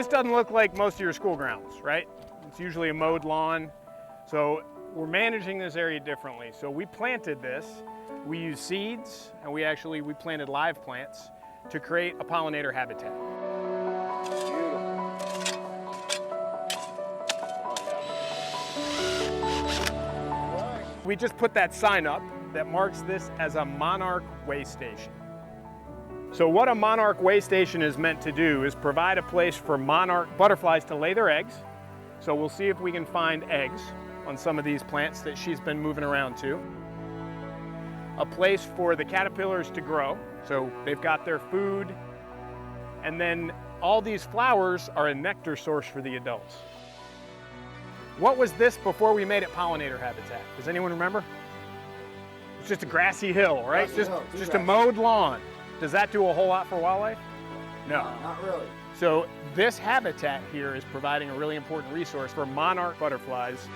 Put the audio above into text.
this doesn't look like most of your school grounds, right? It's usually a mowed lawn. So we're managing this area differently. So we planted this, we used seeds, and we planted live plants to create a pollinator habitat. We just put that sign up that marks this as a monarch way station. So what a monarch way station is meant to do is provide a place for monarch butterflies to lay their eggs. So we'll see if we can find eggs on some of these plants that she's been moving around to. A place for the caterpillars to grow, so they've got their food. And then all these flowers are a nectar source for the adults. What was this before we made it pollinator habitat? Does anyone remember? It's just a grassy hill, right? Just a mowed lawn. Does that do a whole lot for wildlife? No. Not really. So this habitat here is providing a really important resource for monarch butterflies.